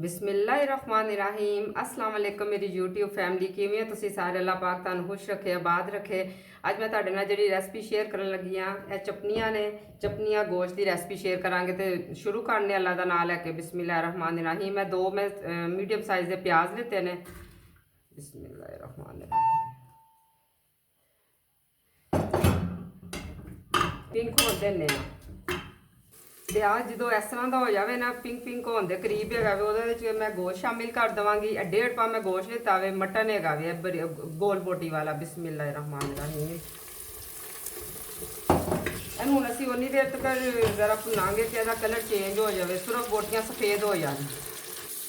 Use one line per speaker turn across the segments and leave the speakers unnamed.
बिस्मिल्लाहिर्रहमानिर्रहीम अस्सलाम वालेकुम मेरी यूट्यूब फैमिली किवें तुसीं सारे अल्लाह पाक तुहानूं खुश रखे आबाद रखे। अज मैं तुहाडे नाल जिहड़ी रेसिपी शेयर करन लगी हाँ ये चपनियां ने चपनियां गोश्त की रेसिपी शेयर करांगे तो शुरू करने अल्लाह दा नाम लैके बिस्मिल्लाहिर्रहमानिर्रहीम। मैं दो मीडियम साइज़ के प्याज लेते ने। बिस्मिल्लाहिर्रहमानिर्रहीम पिंक होण दिन्ने आं। प्याज जो इस तरह का हो जाए ना पिंक पिंक होने के करीब है वो मैं गोश्त शामिल कर देवगी। 1.5 पा मैं गोश्त लिता है मटन है गोल बोटी वाला। बिस्मिल्लाहिर्रहमानिर्रहीम हूँ असी उन्नी देर तक जरा भुनांगे कि इसका कलर चेंज हो जाए सिर्फ बोटियां सफेद हो जाए।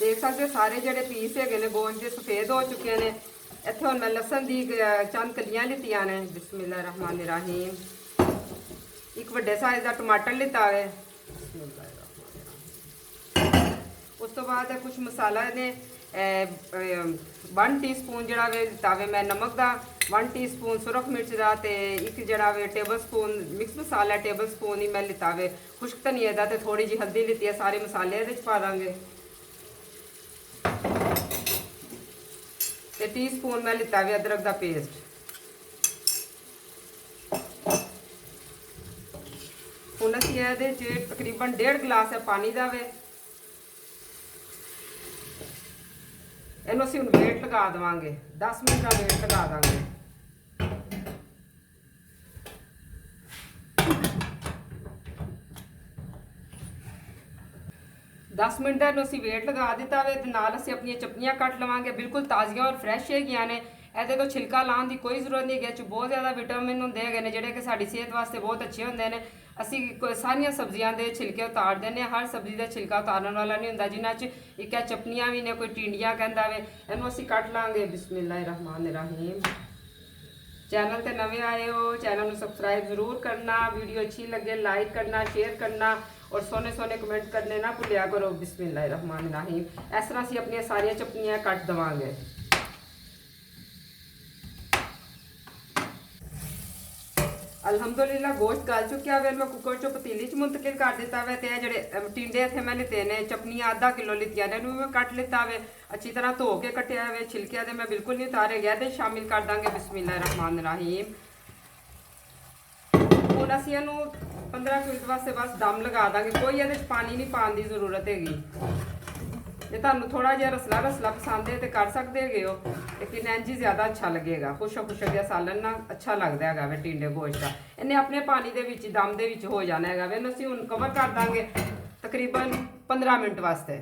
देख सकते सारे जोड़े पीस है गोश्त के सफेद हो चुके हैं। इतने हम मैं लसन की चंद कलियां लितियां ने। बिस्मिल्लाहिर्रहमानिर्रहीम एक वड्डे साइज का टमाटर लिता है। उस तो बाद कुछ मसाला ने 1 टीस्पून जड़ा वे लिता वे मैं नमक का 1 टीस्पून सुरख मिर्च का तो एक जड़ा वे टेबल स्पून मिक्स मसाला टेबल स्पून ही मैं लिता वे खुश्क धनिया का तो थोड़ी जी हल्दी लिती है। सारे मसाले पा देंगे तो टीस्पून मैं लिता वे अदरक का पेस्ट। हुण असीं इहदे च तकरीबन 1.5 गिलास है पानी का वे इनू असीं हुण वेट लगा देवांगे 10 मिनट का वेट लगा देंगे। 10 मिनट का असीं वेट लगा दिता वे ते नाल असीं अपनी चपनियां कट लवांगे। बिल्कुल ताज़ियां और फ्रैश हैगियां ने। ਇਹਦੇ को छिलका लाने की कोई जरूरत नहीं है। बहुत ज़्यादा विटामिन होंगे है जोड़े कि साड़ी सेहत वास्ते बहुत अच्छे होंगे ने। असी सारिया सब्जियों के छिलके उतार दें। हर सब्जी का छिलका उतारने वाला नहीं होंगे जिन्हों एक चपनियां भी ने कोई टिंडियां कहता है इनू असी कट लाँगे। बिस्मिल्लाहिर्रहमानिर्रहीम चैनल पर नवे आए हो चैनल को सबसक्राइब जरूर करना। वीडियो अच्छी लगे लाइक करना शेयर करना और सोने सोने कमेंट करने ना भुलिया करो। बिस्मिल्लाहिर्रहमानिर्रहीम इस तरह असी अपन सारिया चपनियां कट देवांगे। अल्हम्दुलिल्लाह गोश्त गल चुकिया वे मैं कुकर चो पतीली च मुंतकिल कर दिता वे। तो जोड़े टिंडे इतने मैं लिते ने चपनियां आधा किलो लितिया ने मैं कट लिता वे अच्छी तरह धो के कटिया वे छिलकिया तो मैं बिल्कुल नहीं उतारे गया तो शामिल कर देंगे। बिस्मिल्लाहिर्रहमानिर्रहीम हुण असीं इहनूं 15 मिनट वास्ते बस दम लगा देंगे। कोई ये पानी नहीं पाने की जरूरत हैगी। जे तुहानूं थोड़ा जिहा रसला रसला पसंद है तो कर सकते हो लेकिन इंज ही ज़्यादा अच्छा लगेगा। खुशक खुशक जिहा सालन ना अच्छा लगता है वे टिंडे गोश्त का। इन्हें अपने पानी के दम के हो जाना है वे असीं हुण कवर कर देंगे तकरीबन 15 मिनट वास्ते।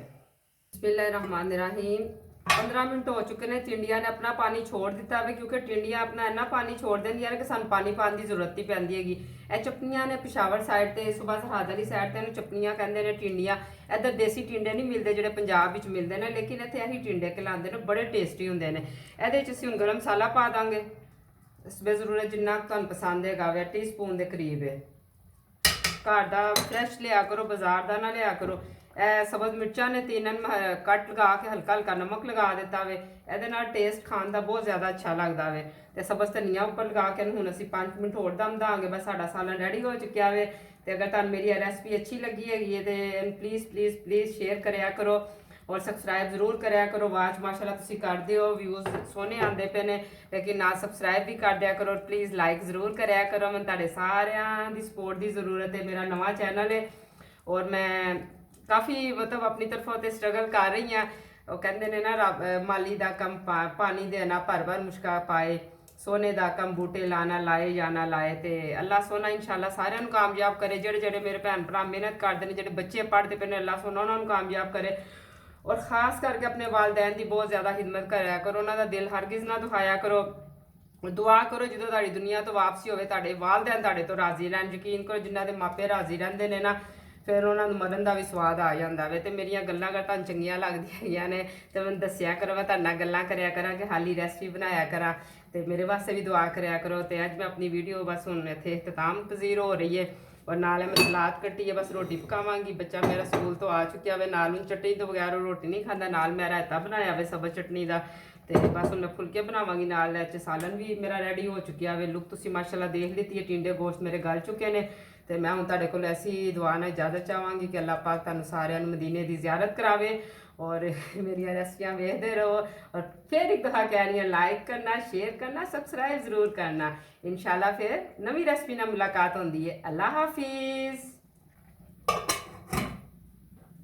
बिस्मिल्लाहिर्रहमानिर्रहीम 15 मिनट हो चुके हैं। टिंडियां ने अपना पानी छोड़ दिता है क्योंकि टिंडियां अपना इन्ना पानी छोड़ देंदियां कि सानूं पानी पाने की जरूरत ही पैंदी हैगी। ਇਹ चपनियां ने पिशावर साइड से सूबा सरहद वाली साइड से चपनियां कहते हैं टिंडियां। इधर देसी टिंडे नहीं मिलते जो पंजाब में मिलते हैं लेकिन इतने असीं टिंडे खिलाते हैं बड़े टेस्टी होंगे हैं। ये असीं गर्म मसाला पा देंगे बेजरूरत जिन्ना तुहानूं पसंद है 1 टीस्पून के करीब है। घर का फ्रैश लिया करो बाजार का ना लिया करो। सबज मिर्चा ने 3 कट लगा के हल्का हल्का नमक लगा दिता वे ये टेस्ट खाने का बहुत ज़्यादा अच्छा लगता है। तो सबज धनिया उपर लगा के हूँ असीं 5 मिनट होर दम देंगे बस साडा सालन रेडी हो चुका है। तो अगर तुहानूं मेरी रेसिपी अच्छी लगी हैगी तो प्लीज़ प्लीज़ प्लीज़ शेयर कराया करो और सबसक्राइब जरूर कराया करो। वाच माशाल्लाह तुसीं करदे हो व्यूज़ सोहने आते पे ने लेकिन ना सबसक्राइब भी कर दिया करो। प्लीज़ लाइक जरूर कराया करो। मैं तुहाडे सारियां दी सपोर्ट की जरूरत है। मेरा नवा चैनल है और मैं काफ़ी मतलब अपनी तरफों तो स्ट्रगल कर रही हाँ। वो कहते हैं ना रब माली का कम पानी देना भर भर मुश्का पाए सोने का कम बूटे लाना लाए या ना लाए। तो अल्लाह सोना इंशाल्लाह सारिਆਂ ਨੂੰ कामयाब करे। जेड़े जेड़े मेरे भैन भरा मेहनत करते हैं जेड़े बच्चे पढ़ते पे अल्लाह सोना उन्होंने कामयाब करे और ख़ास करके अपने वालदैन की बहुत ज़्यादा खिदमत कराया करो। उन्होंने दिल हरगिज़ ना दुखाया करो। दुआ करो जो तुहाडी दुनिया तो वापसी होवे तुहाडे वालदैन तुहाडे तो राजी रहन। यकीन करो जिन्हां दे मापे राजी रहंदे ने ना फिर उन्होंने मरन का भी स्वाद आ जाता है। तो मेरिया गल्लां अगर तुहानूं चंगियां लगदियां ने तो मैनूं दस्सिया करो मैं तुहाडे नाल गल्लां करया करां कि हाली रेसिपी बनाया करा तो मेरे वास्ते भी दुआ कराया करो। तो अज मैं अपनी वीडियो बस हुण इत्थे इख्तिताम पजीर हो रही है और नाल मैं सलाद कट्टी है बस रोटी पकावांगी। बच्चा मेरा स्कूल तो आ चुका है नाल चटनी तो बगैर रोटी नहीं खाता। नाल मैं रायता बनाया वे सबज चटनी का तो बस हुण मैं फुलके बनावांगी नाल सालन भी मेरा रेडी हो चुकिया है। लुक तुसीं माशाल्लाह देख लीती है टिंडे गोश्त मेरे गल चुके हैं। तो मैं हूँ तुहाडे कोल ऐसी दुआ नाल इजाजत चाहांगी कि अल्लाह पाक तुहानूं सारिआं नूं मदीने की ज़ियारत करावे और मेरिया रेसिपियां वेखते रहो। और फिर एक दफ़ा कह रही हूँ, लाइक करना, शेयर करना, सब्सक्राइब जरूर करना। इंशाल्लाह फिर नवी रेसिपी ना मुलाकात होंगी है। अल्लाह हाफिज़।